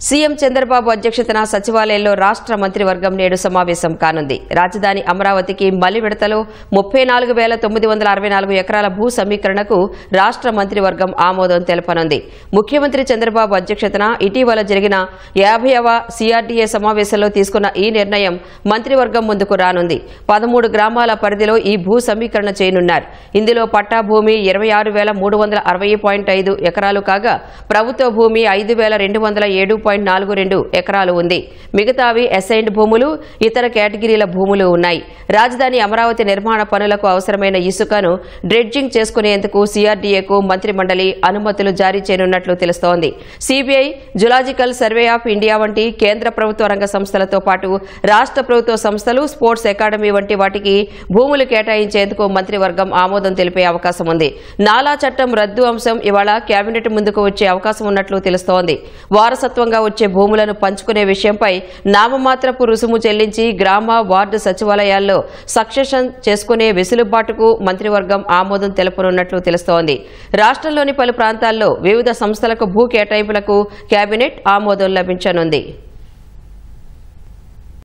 CM Chandrababu అధ్యక్షతన సచివాలయంలో రాష్ట్ర మంత్రివర్గం నేడు సమావేశం కానుంది. రాజధాని అమరావతికి మలి విడతలో 34,964 ఎకరాల భూ సమీకరణకు రాష్ట్ర మంత్రివర్గం ఆమోదం తెలపనుంది. ముఖ్యమంత్రి చంద్రబాబు అధ్యక్షతన ఇటీవల జరిగిన 50వ సిఆర్డీఏ సమావేశంలో తీసుకున్న ఈ నిర్ణయం మంత్రివర్గం ముందుకు రానుంది. 13 గ్రామాల పరిధిలో ఈ భూ సమీకరణ చేయనున్నారు. ఇందులో పట్టా భూమి 26,360.5 ఎకరాలు కాగా ప్రభుత్వ భూమి 5,207.42 ఎకరాలు ఉంది. మిగతావి అసైన్డ్ భూములు, ఇతర కేటగిరీల భూములు ఉన్నాయి. రాజధాని అమరావతి నిర్మాణ పనులకు అవసరమైన ఇసుకను డ్రెడ్జింగ్ చేసుకునేందుకు సిఆర్డీఏకు మంత్రిమండలి అనుమతులు జారీ చేయనున్నట్లు తెలుస్తోంది. CBI, zoological survey of India వంటి కేంద్ర ప్రభుత్వ రంగ సంస్థలతో పాటు రాష్ట్ర ప్రభుత్వ సంస్థలు, స్పోర్ట్స్ అకాడమీ వంటి వాటికి భూములు కేటాయించేందుకు మంత్రివర్గం ఆమోదం తెలిపే అవకాశం ఉంది. నాలా చట్టం రద్దు అంశం ఇవాళ కేబినెట్ ముందుకు వచ్చే అవకాశం ఉన్నట్లు తెలుస్తోంది. వారసత్వంగా వచ్చే భూములను పంచుకునే విషయంపై నామమాత్రపు రుసుము చెల్లించి గ్రామ, వార్డు సచివాలయాల్లో సక్సెషన్ చేసుకునే వెసులుబాటుకు మంత్రివర్గం ఆమోదం తెలపనున్నట్లు తెలుస్తోంది. రాష్ట్రంలోని పలు ప్రాంతాల్లో వివిధ సంస్థలకు భూ కేటాయింపులకు కేబినెట్ ఆమోదం లభించనుంది.